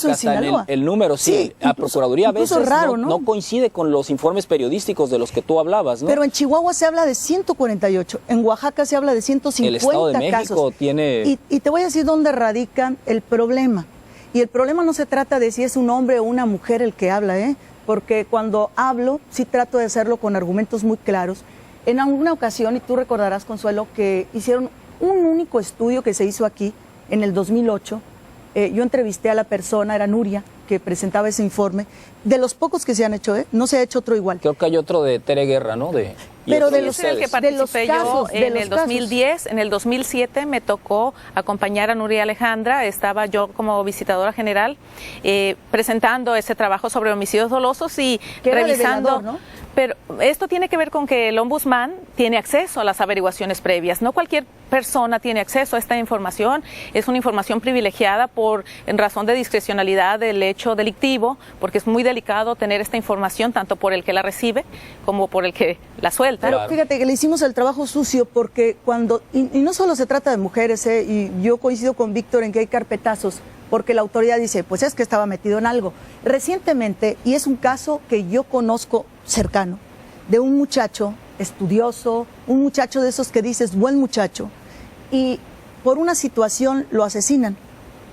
En Sinaloa. El número, sí, la Procuraduría a veces raro, no coincide con los informes periodísticos de los que tú hablabas, ¿no? Pero en Chihuahua se habla de 148, en Oaxaca se habla de 150 el Estado de México casos. Tiene... Y te voy a decir dónde radica el problema. Y el problema no se trata de si es un hombre o una mujer el que habla, porque cuando hablo sí trato de hacerlo con argumentos muy claros. En alguna ocasión, y tú recordarás, Consuelo, que hicieron un único estudio que se hizo aquí en el 2008. Yo entrevisté a la persona, era Nuria, que presentaba ese informe. De los pocos que se han hecho, no se ha hecho otro igual. Creo que hay otro de Tere Guerra, ¿no? Pero de los que participé yo en el 2010, en el 2007 me tocó acompañar a Nuria Alejandra, estaba yo como visitadora general presentando ese trabajo sobre homicidios dolosos y revisando... ¿no? Pero esto tiene que ver con que el ombudsman tiene acceso a las averiguaciones previas. No cualquier persona tiene acceso a esta información. Es una información privilegiada en razón de discrecionalidad del hecho delictivo, porque es muy delicado tener esta información tanto por el que la recibe como por el que la suelta. Pero fíjate que le hicimos el trabajo sucio porque y no solo se trata de mujeres, y yo coincido con Víctor en que hay carpetazos, porque la autoridad dice, pues es que estaba metido en algo. Recientemente, y es un caso que yo conozco cercano, de un muchacho estudioso, un muchacho de esos que dices, buen muchacho, y por una situación lo asesinan,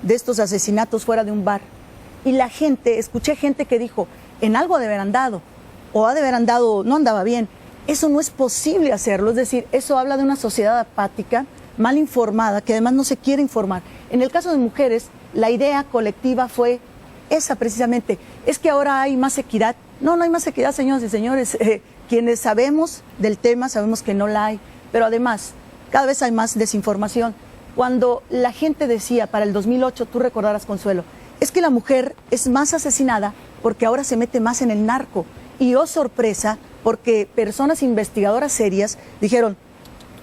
de estos asesinatos fuera de un bar. Y la gente, escuché gente que dijo, en algo ha de haber andado, o ha de haber andado, no andaba bien. Eso no es posible hacerlo, es decir, eso habla de una sociedad apática, mal informada, que además no se quiere informar. En el caso de mujeres, la idea colectiva fue esa precisamente, es que ahora hay más equidad. No hay más equidad, señoras y señores. Quienes sabemos del tema sabemos que no la hay, pero además cada vez hay más desinformación. Cuando la gente decía para el 2008, tú recordarás, Consuelo, es que la mujer es más asesinada porque ahora se mete más en el narco. Y oh sorpresa, porque personas investigadoras serias dijeron,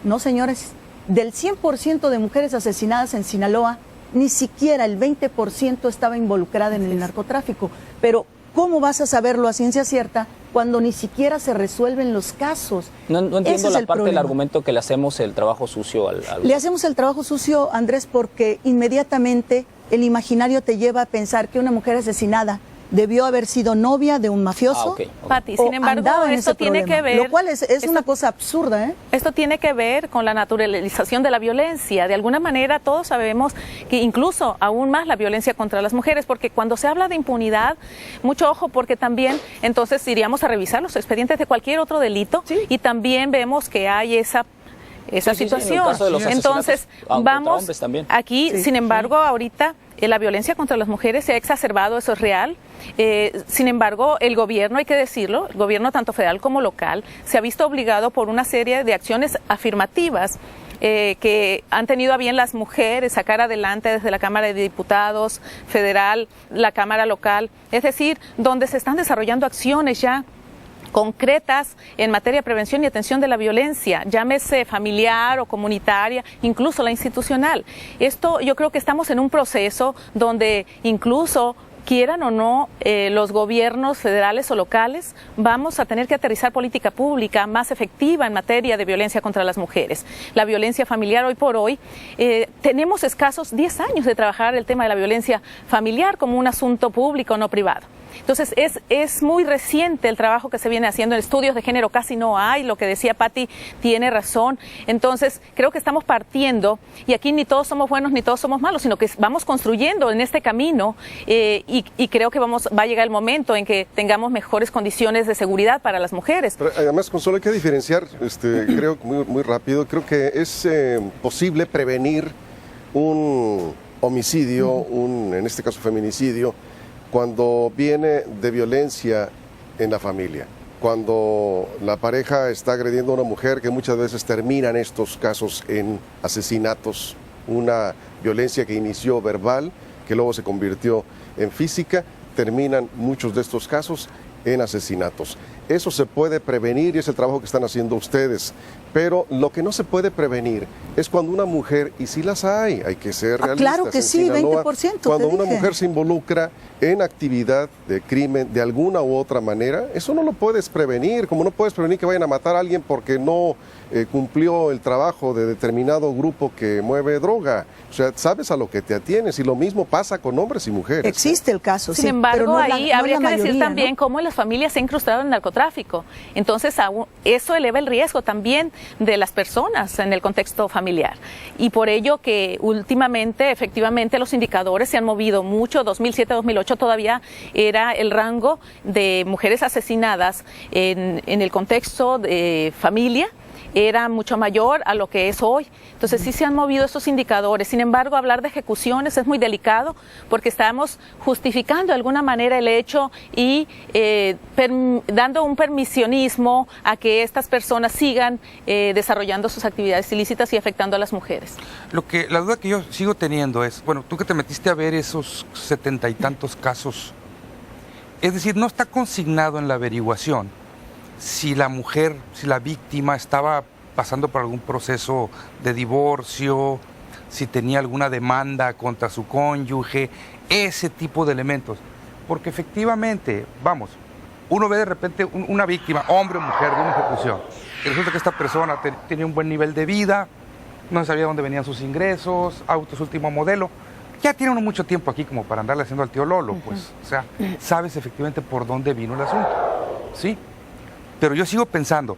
no señores, del 100% de mujeres asesinadas en Sinaloa, ni siquiera el 20% estaba involucrada en el narcotráfico. Pero ¿cómo vas a saberlo a ciencia cierta cuando ni siquiera se resuelven los casos? No entiendo la parte del argumento que le hacemos el trabajo sucio al... Le hacemos el trabajo sucio, Andrés, porque inmediatamente el imaginario te lleva a pensar que una mujer asesinada debió haber sido novia de un mafioso. Pati, sin embargo, esto tiene que ver... Lo cual es una cosa absurda, Esto tiene que ver con la naturalización de la violencia. De alguna manera todos sabemos que incluso aún más la violencia contra las mujeres, porque cuando se habla de impunidad, mucho ojo, porque también entonces iríamos a revisar los expedientes de cualquier otro delito y también vemos que hay esa situación. Entonces, vamos aquí, sin embargo, ahorita la violencia contra las mujeres se ha exacerbado, eso es real. Sin embargo, el gobierno, hay que decirlo, el gobierno tanto federal como local, se ha visto obligado por una serie de acciones afirmativas que han tenido a bien las mujeres sacar adelante desde la Cámara de Diputados federal, la Cámara local, es decir, donde se están desarrollando acciones ya concretas en materia de prevención y atención de la violencia, llámese familiar o comunitaria, incluso la institucional. Esto yo creo que estamos en un proceso donde incluso quieran o no los gobiernos federales o locales, vamos a tener que aterrizar política pública más efectiva en materia de violencia contra las mujeres. La violencia familiar hoy por hoy, tenemos escasos 10 años de trabajar el tema de la violencia familiar como un asunto público, no privado. Entonces es muy reciente el trabajo que se viene haciendo en estudios de género, casi no hay, lo que decía Pati tiene razón. Entonces creo que estamos partiendo, y aquí ni todos somos buenos ni todos somos malos, sino que vamos construyendo en este camino y creo que va a llegar el momento en que tengamos mejores condiciones de seguridad para las mujeres. Pero además, Consuelo, hay que diferenciar, creo muy rápido, creo que es posible prevenir un homicidio, en este caso feminicidio, cuando viene de violencia en la familia, cuando la pareja está agrediendo a una mujer, que muchas veces terminan estos casos en asesinatos, una violencia que inició verbal, que luego se convirtió en física, terminan muchos de estos casos en asesinatos. Eso se puede prevenir y es el trabajo que están haciendo ustedes, Pero lo que no se puede prevenir es cuando una mujer, y sí las hay que ser realistas. Claro que sí, Sinaloa, 20%. Cuando una mujer se involucra en actividad de crimen de alguna u otra manera, eso no lo puedes prevenir, como no puedes prevenir que vayan a matar a alguien porque no cumplió el trabajo de determinado grupo que mueve droga. O sea, sabes a lo que te atienes, y lo mismo pasa con hombres y mujeres. Existe el caso, Sin embargo, pero no ahí habría que decir también, ¿no?, cómo las familias se han incrustado en el narcotráfico. Entonces, eso eleva el riesgo también de las personas en el contexto familiar. Y por ello que últimamente, efectivamente, los indicadores se han movido mucho. 2007-2008 todavía era el rango de mujeres asesinadas en el contexto de familia, era mucho mayor a lo que es hoy. Entonces sí se han movido estos indicadores. Sin embargo, hablar de ejecuciones es muy delicado porque estamos justificando de alguna manera el hecho y dando un permisionismo a que estas personas sigan desarrollando sus actividades ilícitas y afectando a las mujeres. La duda que yo sigo teniendo es, bueno, tú que te metiste a ver esos 70 y tantos casos, es decir, no está consignado en la averiguación si la mujer, si la víctima estaba pasando por algún proceso de divorcio, si tenía alguna demanda contra su cónyuge, ese tipo de elementos. Porque efectivamente, vamos, uno ve de repente una víctima, hombre o mujer, de una ejecución, y resulta que esta persona tenía un buen nivel de vida, no sabía dónde venían sus ingresos, autos último modelo. Ya tiene uno mucho tiempo aquí como para andarle haciendo al tío Lolo, pues, o sea, sabes efectivamente por dónde vino el asunto, ¿sí? Pero yo sigo pensando,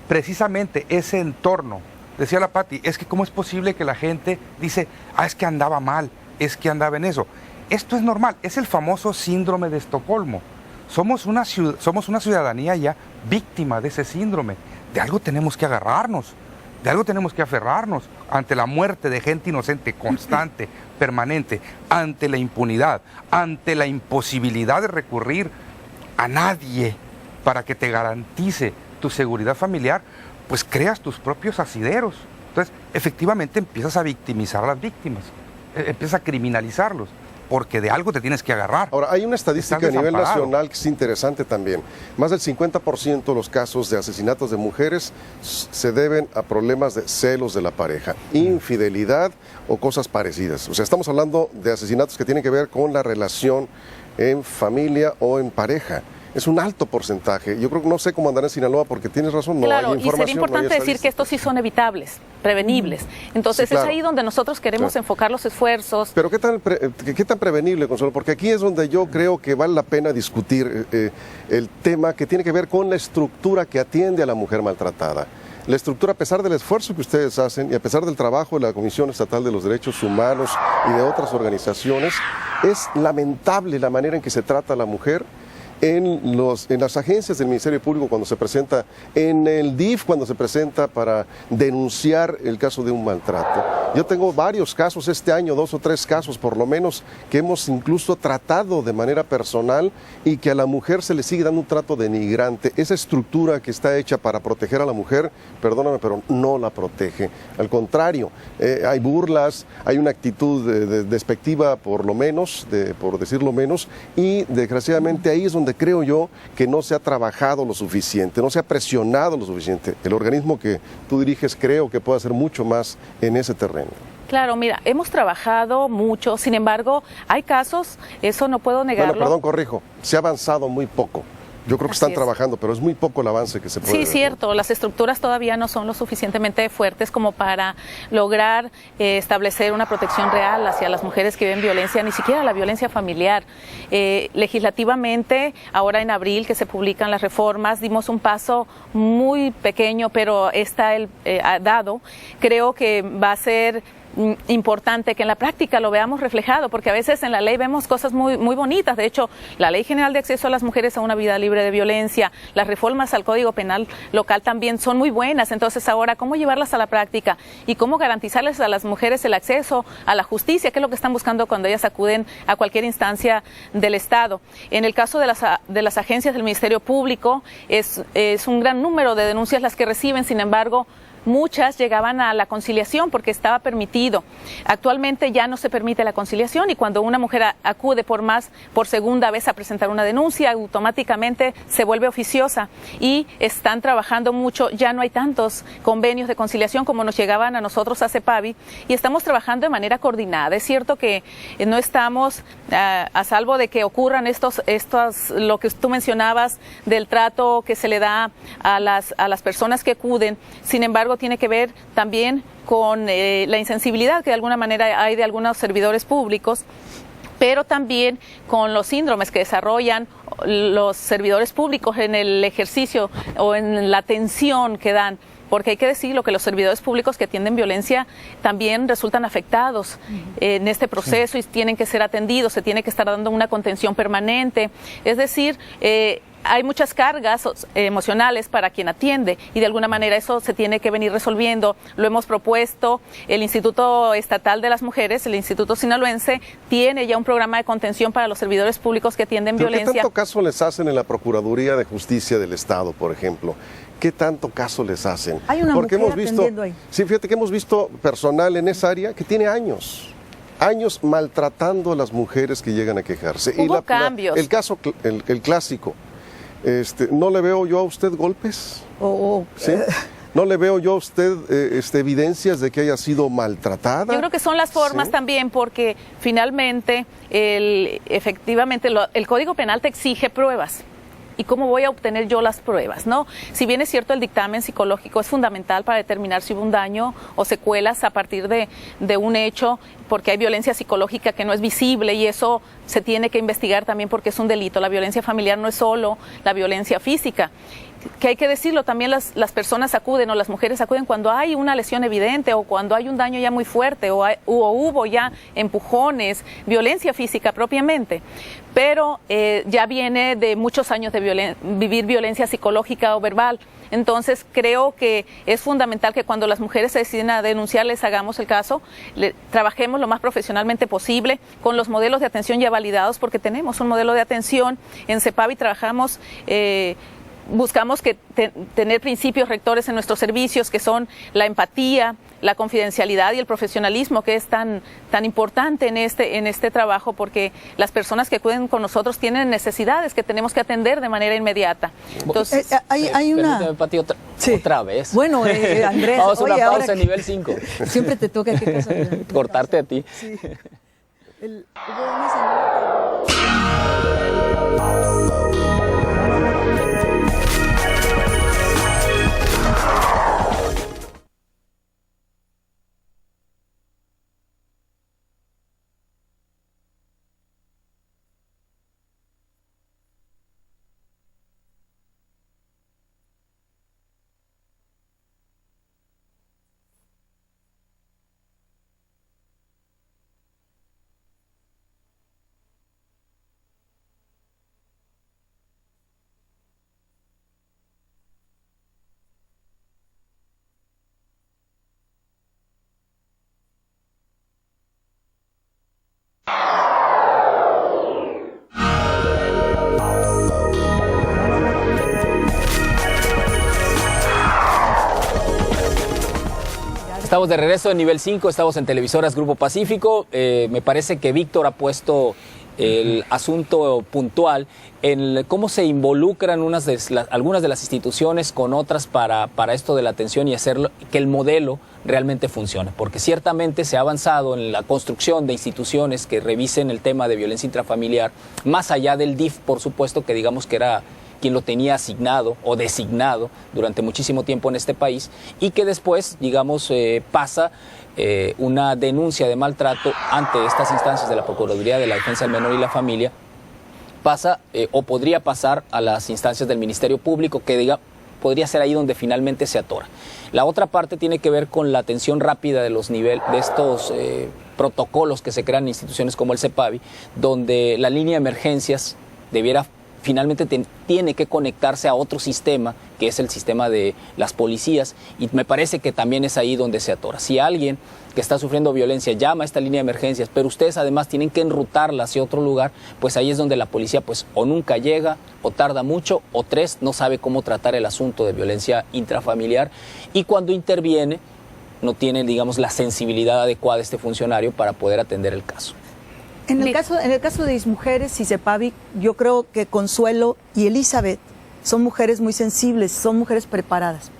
precisamente ese entorno, decía la Pati, es que cómo es posible que la gente dice, es que andaba mal, es que andaba en eso. Esto es normal, es el famoso síndrome de Estocolmo. Somos una ciudadanía ya víctima de ese síndrome. De algo tenemos que agarrarnos, de algo tenemos que aferrarnos ante la muerte de gente inocente constante, permanente, ante la impunidad, ante la imposibilidad de recurrir a nadie para que te garantice tu seguridad familiar, pues creas tus propios asideros. Entonces, efectivamente empiezas a victimizar a las víctimas, empiezas a criminalizarlos, porque de algo te tienes que agarrar. Ahora, hay una estadística a nivel nacional que es interesante también. Más del 50% de los casos de asesinatos de mujeres se deben a problemas de celos de la pareja, infidelidad o cosas parecidas. O sea, estamos hablando de asesinatos que tienen que ver con la relación en familia o en pareja. Es un alto porcentaje. Yo creo que no sé cómo andará en Sinaloa porque tienes razón, no hay información. Claro, y sería importante decir que estos sí son evitables, prevenibles. Entonces sí, claro, es ahí donde nosotros queremos enfocar los esfuerzos. Pero ¿qué tan prevenible, Consuelo? Porque aquí es donde yo creo que vale la pena discutir el tema que tiene que ver con la estructura que atiende a la mujer maltratada. La estructura, a pesar del esfuerzo que ustedes hacen y a pesar del trabajo de la Comisión Estatal de los Derechos Humanos y de otras organizaciones, es lamentable la manera en que se trata a la mujer en las agencias del Ministerio Público cuando se presenta, en el DIF cuando se presenta para denunciar el caso de un maltrato. Yo tengo varios casos este año, 2 o 3 casos por lo menos, que hemos incluso tratado de manera personal y que a la mujer se le sigue dando un trato denigrante. Esa estructura que está hecha para proteger a la mujer, perdóname, pero no la protege. Al contrario, hay burlas, hay una actitud despectiva por lo menos, por decirlo menos, y desgraciadamente ahí es donde creo yo que no se ha trabajado lo suficiente, no se ha presionado lo suficiente. El organismo que tú diriges creo que puede hacer mucho más en ese terreno. Claro, mira, hemos trabajado mucho, sin embargo, hay casos, eso no puedo negarlo. Bueno, perdón, corrijo, se ha avanzado muy poco. Yo creo que están trabajando, pero es muy poco el avance que se puede ver. Sí, cierto, las estructuras todavía no son lo suficientemente fuertes como para lograr establecer una protección real hacia las mujeres que viven violencia, ni siquiera la violencia familiar. Legislativamente, ahora en abril que se publican las reformas, dimos un paso muy pequeño, pero está dado. Creo que va a ser importante que en la práctica lo veamos reflejado, porque a veces en la ley vemos cosas muy, muy bonitas. De hecho, la Ley General de Acceso a las Mujeres a una Vida Libre de Violencia, las reformas al Código Penal local también son muy buenas. Entonces ahora, ¿cómo llevarlas a la práctica? Y cómo garantizarles a las mujeres el acceso a la justicia, que es lo que están buscando cuando ellas acuden a cualquier instancia del Estado. En el caso de las agencias del Ministerio Público, es un gran número de denuncias las que reciben, sin embargo, muchas llegaban a la conciliación porque estaba permitido. Actualmente ya no se permite la conciliación y cuando una mujer acude por segunda vez a presentar una denuncia, automáticamente se vuelve oficiosa y están trabajando mucho. Ya no hay tantos convenios de conciliación como nos llegaban a nosotros a CEPAVI y estamos trabajando de manera coordinada. Es cierto que no estamos a salvo de que ocurran lo que tú mencionabas del trato que se le da a las personas que acuden. Sin embargo, tiene que ver también con la insensibilidad que de alguna manera hay de algunos servidores públicos, pero también con los síndromes que desarrollan los servidores públicos en el ejercicio o en la atención que dan. Porque hay que decirlo que los servidores públicos que atienden violencia también resultan afectados en este proceso y tienen que ser atendidos, se tiene que estar dando una contención permanente. Es decir, hay muchas cargas emocionales para quien atiende y de alguna manera eso se tiene que venir resolviendo. Lo hemos propuesto, el Instituto Estatal de las Mujeres, el Instituto Sinaloense, tiene ya un programa de contención para los servidores públicos que atienden violencia. ¿Qué tanto caso les hacen en la Procuraduría de Justicia del Estado, por ejemplo? ¿Qué tanto caso les hacen? Hay una mujer atendiendo ahí. Sí, fíjate que hemos visto personal en esa área que tiene años maltratando a las mujeres que llegan a quejarse. Hubo cambios. El caso, el clásico, ¿no le veo yo a usted golpes? ¿Sí? ¿No le veo yo a usted evidencias de que haya sido maltratada? Yo creo que son las formas también, porque finalmente, efectivamente, el Código Penal te exige pruebas. ¿Y cómo voy a obtener yo las pruebas, no? Si bien es cierto, el dictamen psicológico es fundamental para determinar si hubo un daño o secuelas a partir de un hecho, porque hay violencia psicológica que no es visible y eso se tiene que investigar también porque es un delito. La violencia familiar no es solo la violencia física. Que hay que decirlo, también las personas acuden o las mujeres acuden cuando hay una lesión evidente o cuando hay un daño ya muy fuerte o hubo ya empujones, violencia física propiamente. Pero ya viene de muchos años de vivir violencia psicológica o verbal. Entonces creo que es fundamental que cuando las mujeres se deciden a denunciar les hagamos el caso, trabajemos lo más profesionalmente posible con los modelos de atención ya validados, porque tenemos un modelo de atención en CEPAVI, trabajamos buscamos tener principios rectores en nuestros servicios, que son la empatía, la confidencialidad y el profesionalismo, que es tan importante en este trabajo, porque las personas que acuden con nosotros tienen necesidades que tenemos que atender de manera inmediata. Entonces, hay una... Permíteme, Pati, otra vez. Bueno, Andrés, vamos a una pausa en nivel 5. Siempre te toca, ¿qué caso? Cortarte a ti. Sí. Estamos de regreso en nivel 5, estamos en Televisoras Grupo Pacífico. Me parece que Víctor ha puesto el asunto puntual en cómo se involucran algunas de las instituciones con otras para esto de la atención y hacer que el modelo realmente funcione. Porque ciertamente se ha avanzado en la construcción de instituciones que revisen el tema de violencia intrafamiliar, más allá del DIF, por supuesto, que digamos que era quien lo tenía asignado o designado durante muchísimo tiempo en este país, y que después, digamos, pasa una denuncia de maltrato ante estas instancias de la Procuraduría de la Defensa del Menor y la Familia, pasa o podría pasar a las instancias del Ministerio Público, que podría ser ahí donde finalmente se atora. La otra parte tiene que ver con la atención rápida de los niveles de estos protocolos que se crean en instituciones como el CEPAVI, donde la línea de emergencias debiera finalmente tiene que conectarse a otro sistema, que es el sistema de las policías, y me parece que también es ahí donde se atora. Si alguien que está sufriendo violencia llama a esta línea de emergencias, pero ustedes además tienen que enrutarla hacia otro lugar, pues ahí es donde la policía pues o nunca llega, o tarda mucho, o tres, no sabe cómo tratar el asunto de violencia intrafamiliar, y cuando interviene no tiene, digamos, la sensibilidad adecuada este funcionario para poder atender el caso. En el caso de Ismujeres y CEPAVIC, yo creo que Consuelo y Elizabeth son mujeres muy sensibles, son mujeres preparadas.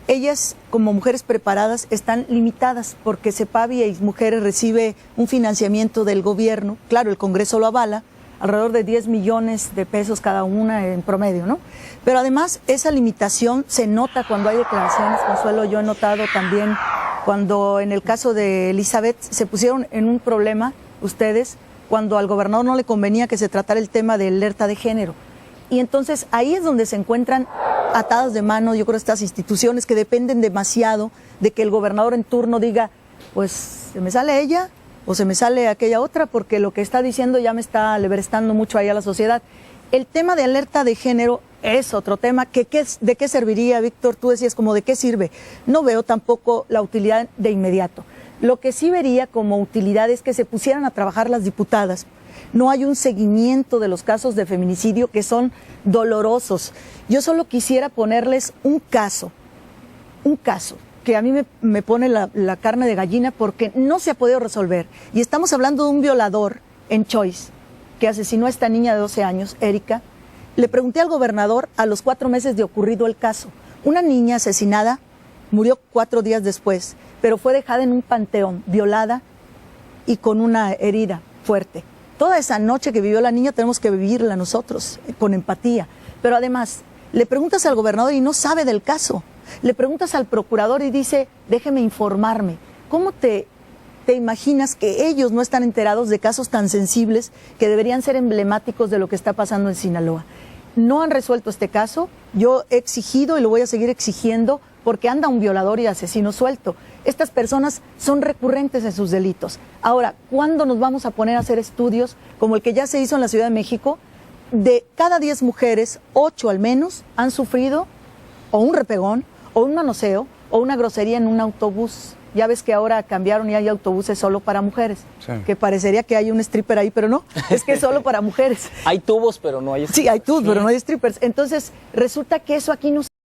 Ellas, como mujeres preparadas, están limitadas porque CEPAVI e Ismujeres recibe un financiamiento del gobierno. Claro, el Congreso lo avala, alrededor de 10 millones de pesos cada una en promedio, ¿no? Pero además, esa limitación se nota cuando hay declaraciones. Consuelo, yo he notado también cuando en el caso de Elizabeth se pusieron en un problema ustedes cuando al gobernador no le convenía que se tratara el tema de alerta de género. Y entonces ahí es donde se encuentran atadas de mano, yo creo, estas instituciones que dependen demasiado de que el gobernador en turno diga, pues se me sale ella o se me sale aquella otra, porque lo que está diciendo ya me está alebrestando mucho ahí a la sociedad. El tema de alerta de género es otro tema. ¿De qué serviría, Víctor? Tú decías, como ¿de qué sirve? No veo tampoco la utilidad de inmediato. Lo que sí vería como utilidad es que se pusieran a trabajar las diputadas. No hay un seguimiento de los casos de feminicidio que son dolorosos. Yo solo quisiera ponerles un caso que a mí me pone la carne de gallina porque no se ha podido resolver. Y estamos hablando de un violador en Choice que asesinó a esta niña de 12 años, Erika. Le pregunté al gobernador a los 4 meses de ocurrido el caso. Una niña asesinada murió 4 días después, pero fue dejada en un panteón, violada y con una herida fuerte. Toda esa noche que vivió la niña tenemos que vivirla nosotros, con empatía. Pero además, le preguntas al gobernador y no sabe del caso. Le preguntas al procurador y dice, déjeme informarme. ¿Cómo te imaginas que ellos no están enterados de casos tan sensibles que deberían ser emblemáticos de lo que está pasando en Sinaloa? No han resuelto este caso. Yo he exigido y lo voy a seguir exigiendo porque anda un violador y asesino suelto. Estas personas son recurrentes en sus delitos. Ahora, ¿cuándo nos vamos a poner a hacer estudios como el que ya se hizo en la Ciudad de México? De cada 10 mujeres, 8 al menos han sufrido o un repegón, o un manoseo, o una grosería en un autobús. Ya ves que ahora cambiaron y hay autobuses solo para mujeres. Sí. Que parecería que hay un stripper ahí, pero no, es que es solo para mujeres. Hay tubos, pero no hay strippers. Sí, hay tubos, pero no hay strippers. Entonces, resulta que eso aquí no